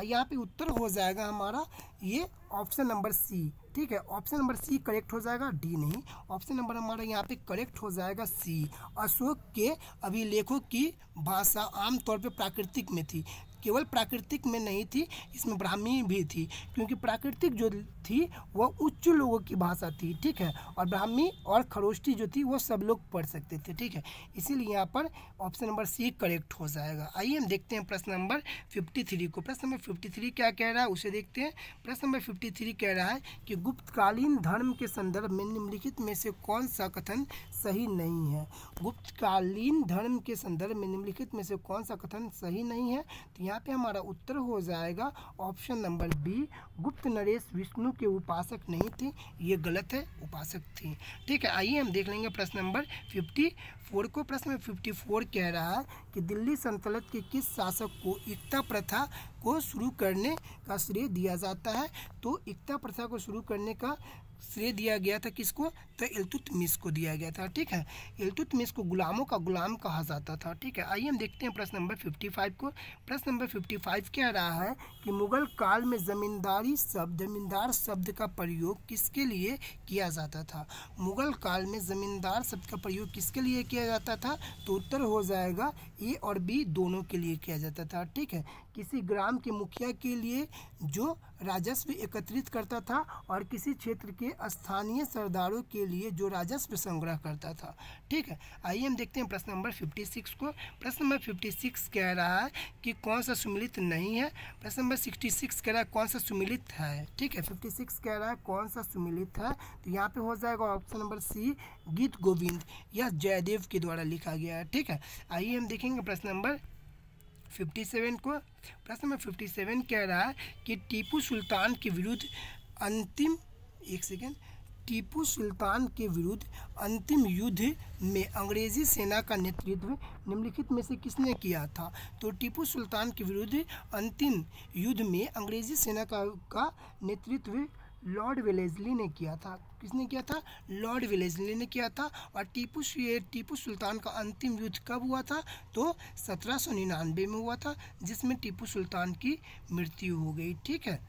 यहाँ पे उत्तर हो जाएगा हमारा ये ऑप्शन नंबर सी। ठीक है, ऑप्शन नंबर सी करेक्ट हो जाएगा, डी नहीं। ऑप्शन नंबर हमारा यहाँ पे करेक्ट हो जाएगा सी। अशोक के अभिलेखों की भाषा आमतौर पे प्राकृतिक में थी, केवल प्राकृतिक में नहीं थी, इसमें ब्राह्मी भी थी, क्योंकि प्राकृतिक जो थी वह उच्च लोगों की भाषा थी। ठीक है, और ब्राह्मी और खरोष्टी जो थी वो सब लोग पढ़ सकते थे। ठीक है, इसीलिए यहाँ पर ऑप्शन नंबर सी करेक्ट हो जाएगा। आइए हम देखते हैं प्रश्न नंबर 53 को। प्रश्न नंबर 53 क्या कह रहा है उसे देखते हैं। प्रश्न नंबर 53 कह रहा है कि गुप्तकालीन धर्म के संदर्भ में निम्नलिखित में से कौन सा कथन सही नहीं है। गुप्तकालीन धर्म के संदर्भ में निम्नलिखित में से कौन सा कथन सही नहीं है, तो यहाँ पे हमारा उत्तर हो जाएगा ऑप्शन नंबर बी, गुप्त नरेश विष्णु के उपासक नहीं थे। ये गलत है, उपासक थी। ठीक है, आइए हम देख लेंगे प्रश्न नंबर 54 को। प्रश्न नंबर 54 कह रहा है कि दिल्ली सल्तनत के किस शासक को एकता प्रथा को शुरू करने का श्रेय दिया जाता है। तो एकता प्रथा को शुरू करने का श्रेय दिया गया था किसको, तो इल्तुतमिश को दिया गया था। ठीक है, इल्तुतमिश को गुलामों का गुलाम कहा जाता था। ठीक है, आइए हम देखते हैं प्रश्न नंबर 55 को। प्रश्न नंबर 55 कह रहा है कि मुगल काल में जमींदार शब्द का प्रयोग किसके लिए किया जाता था। मुगल काल में जमींदार शब्द का प्रयोग किसके लिए किया जाता था, तो उत्तर हो जाएगा ए और बी, दोनों के लिए किया जाता था। ठीक है, किसी ग्राम के मुखिया के लिए जो राजस्व एकत्रित करता था और किसी क्षेत्र के स्थानीय सरदारों के लिए जो राजस्व संग्रह करता था। ठीक है, आइए हम देखते हैं प्रश्न नंबर 56 को। प्रश्न नंबर 56 कह रहा है कि कौन सा सुमिलित नहीं है। प्रश्न नंबर 66 कह रहा है कौन सा सुमिलित है। ठीक है, 56 कह रहा है कौन सा सुमिलित है, तो यहाँ पे हो जाएगा ऑप्शन नंबर सी, गीत गोविंद। यह जयदेव के द्वारा लिखा गया है। ठीक है, आइए हम देखेंगे प्रश्न नंबर 57 को। प्रश्न नंबर 57 कह रहा है कि टीपू सुल्तान के विरुद्ध अंतिम युद्ध में अंग्रेजी सेना का नेतृत्व निम्नलिखित में से किसने किया था। तो टीपू सुल्तान के विरुद्ध अंतिम युद्ध में अंग्रेजी सेना का नेतृत्व लॉर्ड वेलेस्ली ने किया था। किसने किया था, लॉर्ड वेलेस्ली ने किया था। और टीपू सुल्तान का अंतिम युद्ध कब हुआ था, तो 1799 में हुआ था, जिसमें टीपू सुल्तान की मृत्यु हो गई। ठीक है,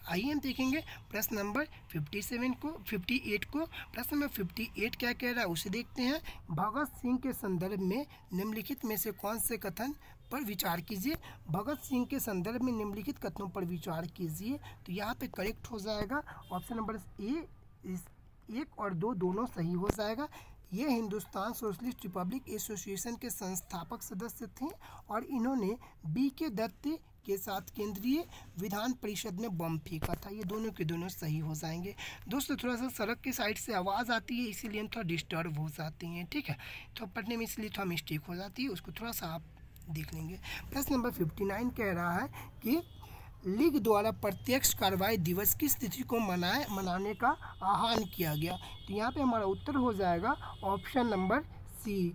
आइए हम देखेंगे प्रश्न नंबर 58 को। प्रश्न नंबर 58 क्या कह रहा है उसे देखते हैं। भगत सिंह के संदर्भ में निम्नलिखित में से कौन से कथन पर विचार कीजिए। भगत सिंह के संदर्भ में निम्नलिखित कथनों पर विचार कीजिए, तो यहाँ पे करेक्ट हो जाएगा ऑप्शन नंबर ए, 1 और 2 दोनों सही हो जाएगा। ये हिंदुस्तान सोशलिस्ट रिपब्लिक एसोसिएशन के संस्थापक सदस्य थे और इन्होंने B.K. दत्त के साथ केंद्रीय विधान परिषद में बम फेंका था। ये दोनों के दोनों सही हो जाएंगे। दोस्तों, थोड़ा सा सड़क के साइड से आवाज़ आती है, इसीलिए हम थोड़ा डिस्टर्ब हो जाते हैं। ठीक है, तो पढ़ने में इसलिए थोड़ा मिस्टेक हो जाती है, उसको थोड़ा सा आप देख लेंगे। प्रश्न नंबर 59 कह रहा है कि लीग द्वारा प्रत्यक्ष कार्रवाई दिवस किस तिथि को मनाने का आह्वान किया गया। तो यहाँ पे हमारा उत्तर हो जाएगा ऑप्शन नंबर सी,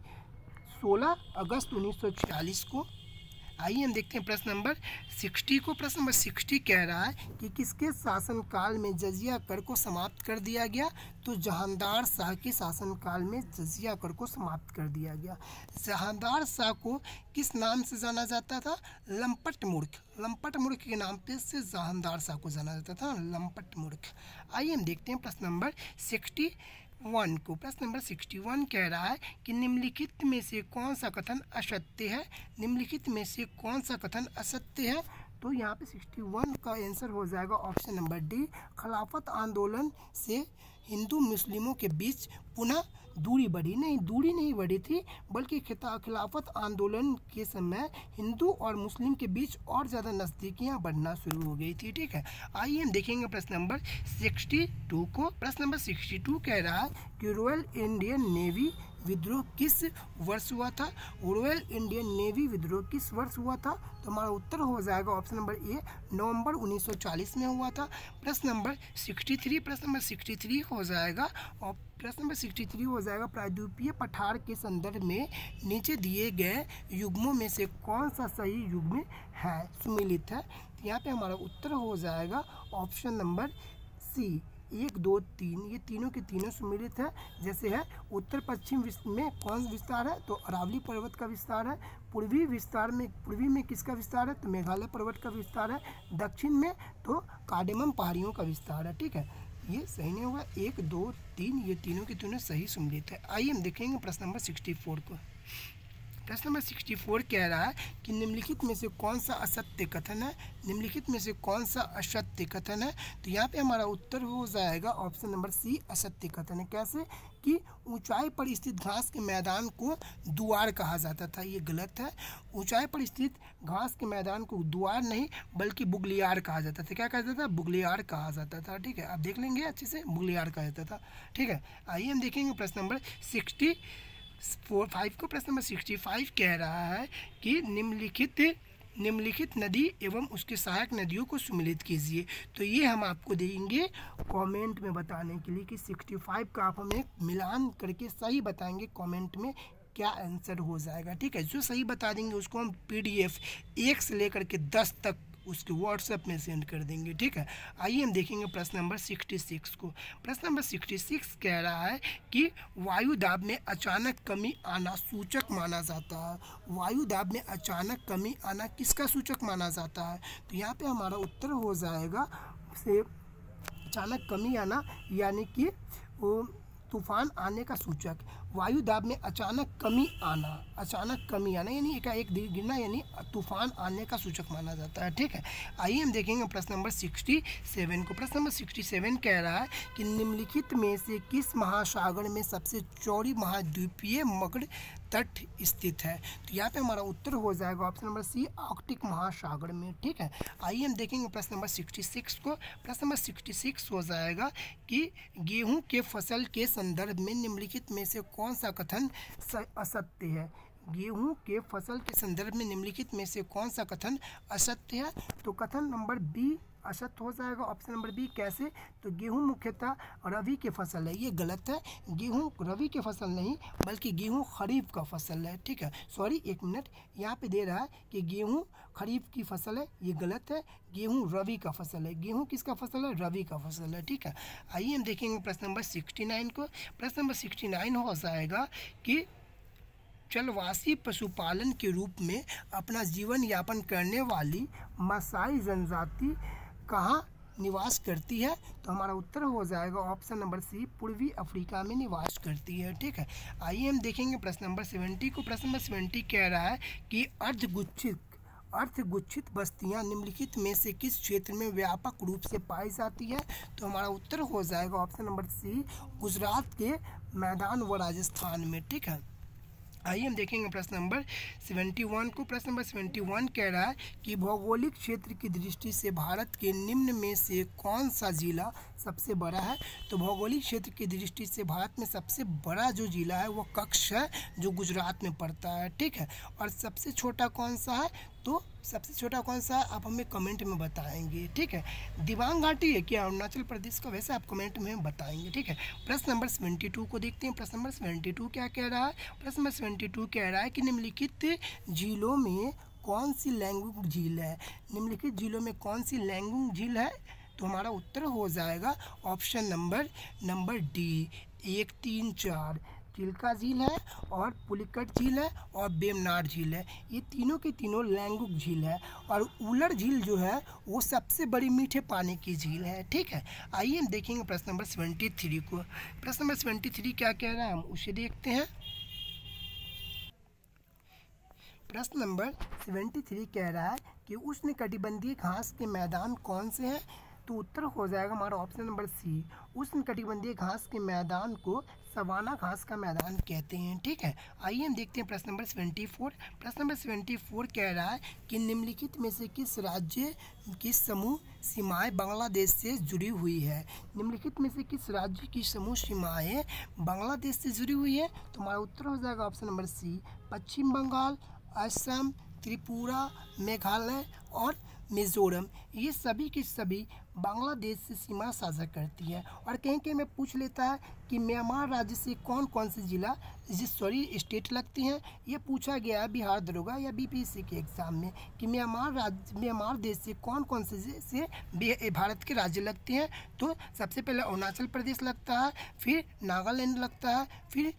16 अगस्त 1946 को। आइए हम देखते हैं प्रश्न नंबर 60 को। प्रश्न नंबर 60 कह रहा है कि किसके शासनकाल में जजिया कर को समाप्त कर दिया गया। तो जहांदार शाह के शासनकाल में जजिया कर को समाप्त कर दिया गया। जहांदार शाह को किस नाम से जाना जाता था, लंपट मूर्ख के नाम पे से जहांदार शाह को जाना जाता था, लंपट मूर्ख। आइए हम देखते हैं प्रश्न नंबर 61 को। प्रश्न नंबर 61 कह रहा है कि निम्नलिखित में से कौन सा कथन असत्य है। निम्नलिखित में से कौन सा कथन असत्य है, तो यहाँ पे 61 का आंसर हो जाएगा ऑप्शन नंबर डी, खिलाफत आंदोलन से हिंदू मुस्लिमों के बीच पुनः दूरी नहीं बढ़ी थी, बल्कि खिलाफत आंदोलन के समय हिंदू और मुस्लिम के बीच और ज़्यादा नज़दीकियाँ बढ़ना शुरू हो गई थी। ठीक है, आइए हम देखेंगे प्रश्न नंबर 62 को। प्रश्न नंबर 62 कह रहा है कि रॉयल इंडियन नेवी विद्रोह किस वर्ष हुआ था। रॉयल इंडियन नेवी विद्रोह किस वर्ष हुआ था, तो हमारा उत्तर हो जाएगा ऑप्शन नंबर ए, नवंबर 1940 में हुआ था। प्रश्न नंबर 63 हो जाएगा और प्रश्न नंबर 63 हो जाएगा प्रायद्वीपीय पठार के संदर्भ में नीचे दिए गए युग्मों में से कौन सा सही युग्म है, सुमिलित है। यहाँ पे हमारा उत्तर हो जाएगा ऑप्शन नंबर सी, 1 2 3 ये तीनों के तीनों सम्मिलित है। जैसे है उत्तर पश्चिम में कौन सा विस्तार है, तो अरावली पर्वत का विस्तार है। पूर्वी में किसका विस्तार है, तो मेघालय पर्वत का विस्तार है। दक्षिण में तो कार्डेमम पहाड़ियों का विस्तार है। ठीक है, ये सही नहीं होगा। 1 2 3 ये तीनों के तीनों सही सम्मिलित है। आइए हम देखेंगे प्रश्न नंबर 64 को। प्रश्न नंबर 64 कह रहा है कि निम्नलिखित में से कौन सा असत्य कथन है, निम्नलिखित में से कौन सा असत्य कथन है। तो यहाँ पे हमारा उत्तर हो जाएगा ऑप्शन नंबर सी, असत्य कथन है। कैसे कि ऊंचाई पर स्थित घास के मैदान को दुआर कहा जाता था, ये गलत है। ऊंचाई पर स्थित घास के मैदान को दुआर नहीं बल्कि बुगलियार कहा जाता था। क्या कहा जाता था, बुगलियार कहा जाता था। ठीक है, आप देख लेंगे अच्छे से, बुगलियार कहा जाता था। ठीक है, आइए हम देखेंगे प्रश्न नंबर 65 को। प्रश्न नंबर 65 कह रहा है कि निम्नलिखित नदी एवं उसके सहायक नदियों को सम्मिलित कीजिए। तो ये हम आपको देंगे कमेंट में बताने के लिए कि 65 का आप हमें मिलान करके सही बताएंगे कमेंट में क्या आंसर हो जाएगा। ठीक है, जो सही बता देंगे उसको हम PDF 1 से लेकर के 10 तक उसके व्हाट्सएप में सेंड कर देंगे। ठीक है, आइए हम देखेंगे प्रश्न नंबर 66 को। प्रश्न नंबर 66 कह रहा है कि वायु दाब में अचानक कमी आना सूचक माना जाता है। वायु दाब में अचानक कमी आना किसका सूचक माना जाता है, तो यहाँ पे हमारा उत्तर हो जाएगा से अचानक कमी आना यानी कि वो तूफान आने का सूचक। वायु दाब में अचानक कमी आना यानी एकाएक गिरना यानी तूफान आने का सूचक माना जाता है। ठीक है, आइए हम देखेंगे प्रश्न नंबर 67 को। प्रश्न नंबर 67 कह रहा है कि निम्नलिखित में से किस महासागर में सबसे चौड़ी महाद्वीपीय मगध तट स्थित है। तो यहाँ पे हमारा उत्तर हो जाएगा ऑप्शन नंबर सी, आर्कटिक महासागर में। ठीक है, आइए हम देखेंगे प्रश्न नंबर 66 को। प्रश्न नंबर 66 हो जाएगा कि गेहूं के फसल के संदर्भ में निम्नलिखित में से कौन सा कथन असत्य है। गेहूं के फसल के संदर्भ में निम्नलिखित में से कौन सा कथन असत्य है, तो कथन नंबर बी असत्य हो जाएगा। ऑप्शन नंबर बी कैसे, तो गेहूं मुख्यतः रबी के फसल है, ये गलत है। गेहूं रबी के फसल नहीं बल्कि गेहूं खरीफ का फसल है। ठीक है, सॉरी एक मिनट, यहाँ पे दे रहा है कि गेहूं खरीफ की फसल है, ये गलत है। गेहूं रबी का फसल है। गेहूं किसका फसल है, रबी का फसल है। ठीक है, आइए हम देखेंगे प्रश्न नंबर 69 को। प्रश्न नंबर 69 हो जाएगा कि चलवासी पशुपालन के रूप में अपना जीवन यापन करने वाली मसाई जनजाति कहाँ निवास करती है, तो हमारा उत्तर हो जाएगा ऑप्शन नंबर सी, पूर्वी अफ्रीका में निवास करती है। ठीक है, आइए हम देखेंगे प्रश्न नंबर 70 को। प्रश्न नंबर 70 कह रहा है कि अर्धगुच्छित बस्तियां निम्नलिखित में से किस क्षेत्र में व्यापक रूप से पाई जाती है, तो हमारा उत्तर हो जाएगा ऑप्शन नंबर सी, गुजरात के मैदान व राजस्थान में। ठीक है, आइए हम देखेंगे प्रश्न नंबर 71 को। प्रश्न नंबर 71 कह रहा है कि भौगोलिक क्षेत्र की दृष्टि से भारत के निम्न में से कौन सा जिला सबसे बड़ा है, तो भौगोलिक क्षेत्र की दृष्टि से भारत में सबसे बड़ा जो जिला है वो कच्छ है, जो गुजरात में पड़ता है। ठीक है, और सबसे छोटा कौन सा है, तो सबसे छोटा कौन सा है आप हमें कमेंट में बताएंगे। ठीक है, दिबांग घाटी है क्या अरुणाचल प्रदेश का, वैसे आप कमेंट में बताएंगे। ठीक है, प्रश्न नंबर 72 को देखते हैं। प्रश्न नंबर 72 क्या कह रहा है। प्रश्न नंबर 72 कह रहा है कि निम्नलिखित झीलों में कौन सी लैंगुंग झील है। निम्नलिखित झीलों में कौन सी लैंगुंग झील है, तो हमारा उत्तर हो जाएगा ऑप्शन नंबर डी, 1 3 4 चिल्का झील है और पुलिकट झील है और बेमनार झील है। ये तीनों के तीनों लैंगुंग झील है और उलर झील जो है वो सबसे बड़ी मीठे पानी की झील है। ठीक है, आइए हम देखेंगे प्रश्न नंबर 73 को। प्रश्न नंबर 73 क्या कह रहा है, हम उसे देखते हैं। प्रश्न नंबर 73 कह रहा है कि उष्णकटिबंधीय घास के मैदान कौन से हैं, तो उत्तर हो जाएगा हमारा ऑप्शन नंबर सी, उष्णकटिबंधीय घास के मैदान को सवाना घास का मैदान कहते हैं। ठीक है, आइए हम देखते हैं प्रश्न नंबर 74। प्रश्न नंबर 74 कह रहा है कि निम्नलिखित में से किस राज्य की समूह सीमाएं बांग्लादेश से जुड़ी हुई है। निम्नलिखित में से किस राज्य की समूह सीमाएं बांग्लादेश से जुड़ी हुई है, तो हमारा उत्तर हो जाएगा ऑप्शन नंबर सी, पश्चिम बंगाल, असम, त्रिपुरा, मेघालय और मिजोरम, ये सभी की सभी बांग्लादेश से सीमा साझा करती है। और कहीं कहीं में पूछ लेता है कि म्यांमार राज्य से कौन कौन से जिला स्टेट लगती हैं। ये पूछा गया है बिहार दरोगा या बीपीएससी के एग्ज़ाम में कि म्यांमार देश से कौन कौन से भारत के राज्य लगते हैं। तो सबसे पहले अरुणाचल प्रदेश लगता है, फिर नागालैंड लगता है, फिर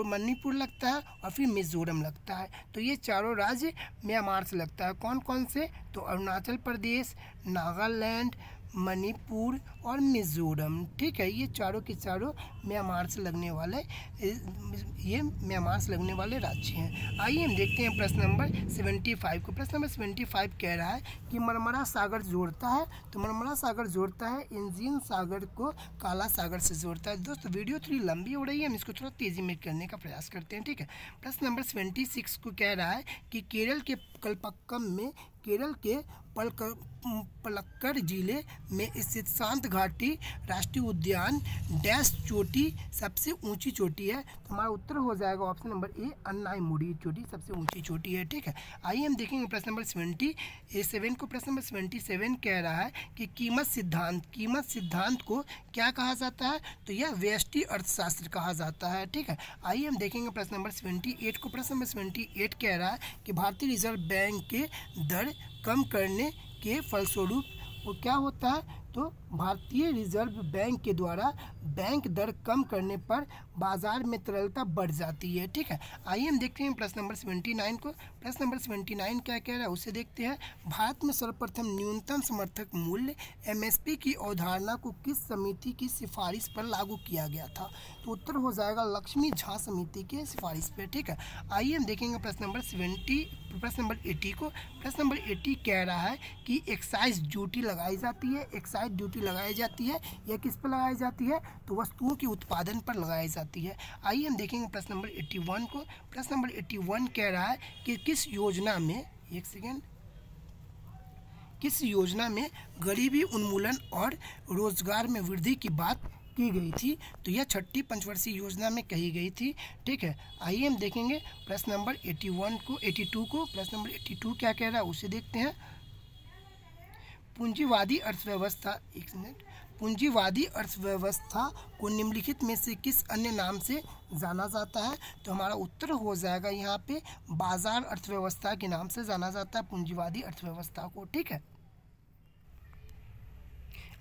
मणिपुर लगता है और फिर मिजोरम लगता है। तो ये चारों राज्य म्यांमार से लगता है। कौन कौन से? तो अरुणाचल प्रदेश, नागालैंड, मणिपुर और मिजोरम। ठीक है, ये चारों के चारों म्यांमार से लगने वाले राज्य हैं। आइए हम देखते हैं प्रश्न नंबर 75 को। प्रश्न नंबर 75 कह रहा है कि मरमरा सागर जोड़ता है। तो मरमरा सागर जोड़ता है इंजीन सागर को काला सागर से जोड़ता है। दोस्तों वीडियो थोड़ी लंबी हो रही है, हम इसको थोड़ा तेज़ी में करने का प्रयास करते हैं। ठीक है, प्रश्न नंबर 76 को कह रहा है कि केरल के पलक्कड़ जिले में स्थित शांत घाटी राष्ट्रीय उद्यान डैश चोटी सबसे ऊंची चोटी है। तो हमारा उत्तर हो जाएगा ऑप्शन नंबर ए, अन्नाईमुडी चोटी सबसे ऊंची चोटी है। ठीक है, आइए हम देखेंगे प्रश्न नंबर 77 को। प्रश्न नंबर 77 कह रहा है कि कीमत सिद्धांत को क्या कहा जाता है? तो यह व्यष्टि अर्थशास्त्र कहा जाता है। ठीक है, आइए हम देखेंगे प्रश्न नंबर 78 को। प्रश्न नंबर 78 कह रहा है कि भारतीय रिजर्व बैंक के दर कम करने के फलस्वरूप वो क्या होता है? तो भारतीय रिजर्व बैंक के द्वारा बैंक दर कम करने पर बाजार में तरलता बढ़ जाती है। ठीक है, आइए हम देखते हैं प्रश्न नंबर 79 को। प्रश्न नंबर 79 क्या कह रहा है उसे देखते हैं। भारत में सर्वप्रथम न्यूनतम समर्थक मूल्य एमएसपी की अवधारणा को किस समिति की सिफारिश पर लागू किया गया था? तो उत्तर हो जाएगा लक्ष्मी झा समिति के सिफारिश पर। ठीक है, आइए हम देखेंगे प्रश्न नंबर 80 को। प्रश्न नंबर 80 कह रहा है कि एक्साइज ड्यूटी लगाई जाती है। एक्साइज ड्यूटी लगाई जाती है, यह किस पर लगाई जाती है? तो वस्तुओं के उत्पादन पर लगाई जाती है। आइए हम देखेंगे प्रश्न नंबर 81 को। प्रश्न नंबर 81 कह रहा है कि किस योजना में गरीबी उन्मूलन और रोजगार में वृद्धि की बात की गई थी? तो यह छठी पंचवर्षीय योजना में कही गई थी। ठीक है, आइए हम देखेंगे प्रश्न नंबर 82 को। प्रश्न नंबर 82 क्या कह रहा है उसे देखते हैं। पूंजीवादी अर्थव्यवस्था को निम्नलिखित में से किस अन्य नाम से जाना जाता है? तो हमारा उत्तर हो जाएगा यहाँ पे बाजार अर्थव्यवस्था के नाम से जाना जाता है पूंजीवादी अर्थव्यवस्था को। ठीक है,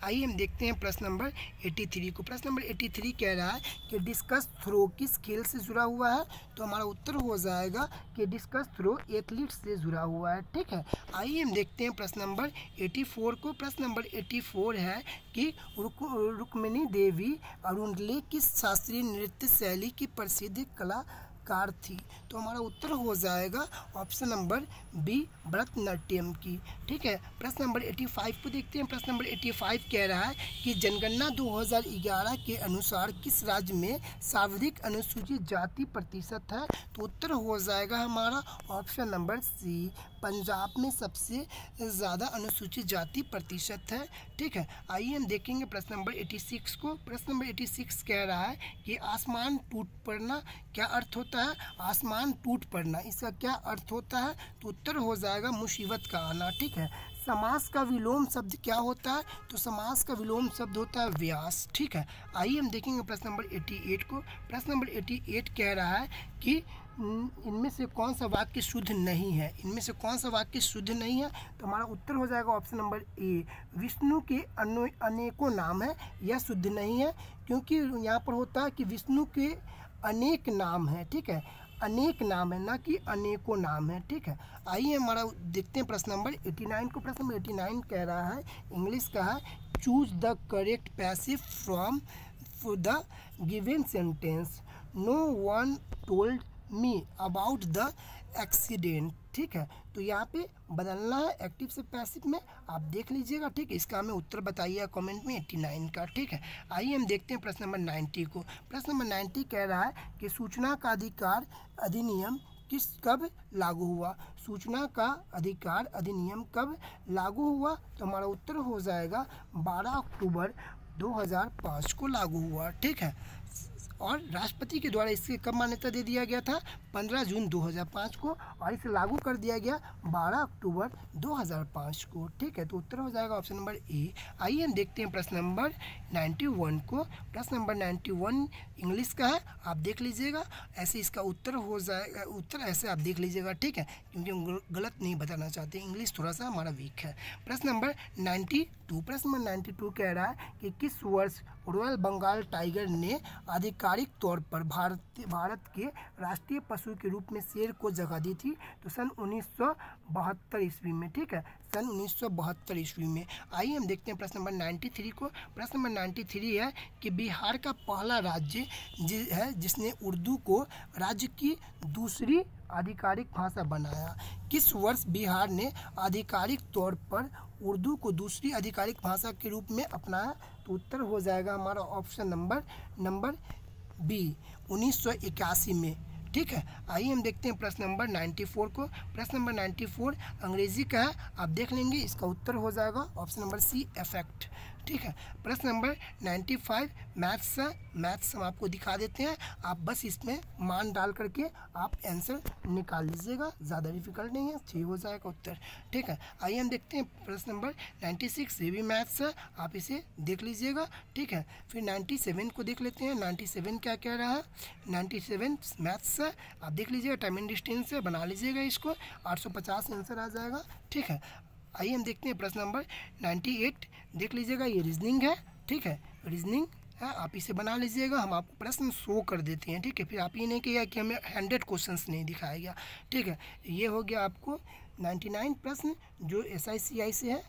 आइए हम देखते हैं प्रश्न नंबर 83 को। प्रश्न नंबर 83 कह रहा है कि डिस्कस थ्रो किस खेल से जुड़ा हुआ है? तो हमारा उत्तर हो जाएगा कि डिस्कस थ्रो एथलीट से जुड़ा हुआ है। ठीक है, आइए हम देखते हैं प्रश्न नंबर 84 को। प्रश्न नंबर 84 है कि रुक्मिणी देवी अरुणले किस शास्त्रीय नृत्य शैली की प्रसिद्ध कलाकार थी? तो हमारा उत्तर हो जाएगा ऑप्शन नंबर बी, भरतनाट्यम की। ठीक है, प्रश्न नंबर 85 को देखते हैं। प्रश्न नंबर 85 कह रहा है कि जनगणना 2011 के अनुसार किस राज्य में सर्वाधिक अनुसूचित जाति प्रतिशत है? तो उत्तर हो जाएगा हमारा ऑप्शन नंबर सी, पंजाब में सबसे ज़्यादा अनुसूचित जाति प्रतिशत है। ठीक है, आइए हम देखेंगे प्रश्न नंबर 86 को। प्रश्न नंबर 86 कह रहा है कि आसमान टूट पड़ना क्या अर्थ होता है? आसमान टूट पड़ना, इसका क्या अर्थ होता है? तो उत्तर हो जाएगा मुसीबत का आना। ठीक है, समास का विलोम शब्द क्या होता है? तो समास का विलोम शब्द होता है व्यास। ठीक है, आइए हम देखेंगे प्रश्न नंबर 88 को। प्रश्न नंबर 88 कह रहा है कि इनमें से कौन सा वाक्य शुद्ध नहीं है? इनमें से कौन सा वाक्य शुद्ध नहीं है? तो हमारा उत्तर हो जाएगा ऑप्शन नंबर ए, विष्णु के अनेकों नाम है, यह शुद्ध नहीं है क्योंकि यहाँ पर होता है कि विष्णु के अनेक नाम है। ठीक है, अनेक नाम है, ना कि अनेकों नाम है। ठीक है, आइए हमारा देखते हैं प्रश्न नंबर 89 को। प्रश्न नंबर 89 कह रहा है, इंग्लिश का है, choose the correct passive from the given sentence, no one told me about the accident. ठीक है, तो यहाँ पे बदलना है एक्टिव से पैसिव में, आप देख लीजिएगा। ठीक है, इसका हमें उत्तर बताइए कमेंट में 89 का। ठीक है, आइए हम देखते हैं प्रश्न नंबर 90 को। प्रश्न नंबर 90 कह रहा है कि सूचना का अधिकार अधिनियम कब लागू हुआ? सूचना का अधिकार अधिनियम कब लागू हुआ? तो हमारा उत्तर हो जाएगा 12 अक्टूबर 2005 को लागू हुआ। ठीक है, और राष्ट्रपति के द्वारा इसके कब मान्यता दे दिया गया था? 15 जून 2005 को, और इसे लागू कर दिया गया 12 अक्टूबर 2005 को। ठीक है, तो उत्तर हो जाएगा ऑप्शन नंबर ए। आइए हम देखते हैं प्रश्न नंबर 91 को। प्रश्न नंबर 91 इंग्लिश का है, आप देख लीजिएगा। ऐसे इसका उत्तर हो जाएगा, उत्तर ऐसे आप देख लीजिएगा, ठीक है, क्योंकि हम गलत नहीं बताना चाहते, इंग्लिश थोड़ा सा हमारा वीक है। प्रश्न नंबर 92, प्रश्न नंबर 92 कह रहा है कि किस वर्ष रॉयल बंगाल टाइगर ने आधिकारिक तौर पर भारत के राष्ट्रीय पशु के रूप में शेर को जगह दी थी? तो सन 1972 ईस्वी में। ठीक है, सन 1972 ईस्वी में। आइए हम देखते हैं प्रश्न नंबर 93 को। प्रश्न नंबर 93 है कि बिहार का पहला राज्य है जिसने उर्दू को राज्य की दूसरी आधिकारिक भाषा बनाया। किस वर्ष बिहार ने आधिकारिक तौर पर उर्दू को दूसरी आधिकारिक भाषा के रूप में अपनाया? तो उत्तर हो जाएगा हमारा ऑप्शन नंबर बी, 1981 में। ठीक है, आइए हम देखते हैं प्रश्न नंबर 94 को। प्रश्न नंबर 94 अंग्रेजी का है, आप देख लेंगे, इसका उत्तर हो जाएगा ऑप्शन नंबर सी, इफेक्ट। ठीक है, प्रश्न नंबर 95 मैथ्स है, मैथ्स हम आपको दिखा देते हैं, आप बस इसमें मान डाल करके आप आंसर निकाल लीजिएगा, ज़्यादा डिफिकल्ट नहीं है, सही हो जाएगा उत्तर। ठीक है, आइए हम देखते हैं प्रश्न नंबर 96, ये भी मैथ्स है, आप इसे देख लीजिएगा। ठीक है, फिर 97 को देख लेते हैं। 97 क्या कह रहा है? 97 मैथ्स है, आप देख लीजिएगा, टाइम एंड डिस्टेंस है, बना लीजिएगा इसको, 850 आंसर आ जाएगा। ठीक है, आइए हम देखते हैं प्रश्न नंबर 98, देख लीजिएगा, ये रीजनिंग है। ठीक है, रीजनिंग है, आप इसे बना लीजिएगा, हम आपको प्रश्न शो कर देते हैं। ठीक है, फिर आप ये नहीं कहिएगा कि हमें 100 क्वेश्चंस नहीं दिखाया गया। ठीक है, ये हो गया आपको 99 प्रश्न जो SICI से है।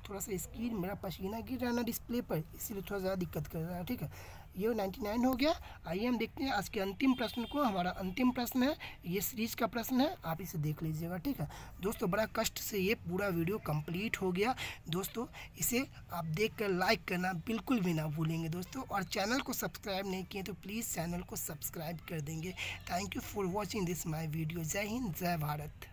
थोड़ा सा स्क्रीन मेरा पसीना गिर रहा है ना डिस्प्ले पर, इसीलिए थोड़ा ज़्यादा दिक्कत कर रहा है। ठीक है, ये 99 हो गया। आइए हम देखते हैं आज के अंतिम प्रश्न को। हमारा अंतिम प्रश्न है, ये सीरीज का प्रश्न है, आप इसे देख लीजिएगा। ठीक है दोस्तों, बड़ा कष्ट से ये पूरा वीडियो कंप्लीट हो गया दोस्तों। इसे आप देख कर लाइक करना बिल्कुल भी ना भूलेंगे दोस्तों, और चैनल को सब्सक्राइब नहीं किए तो प्लीज़ चैनल को सब्सक्राइब कर देंगे। Thank you for watching this my video. जय हिंद, जय भारत।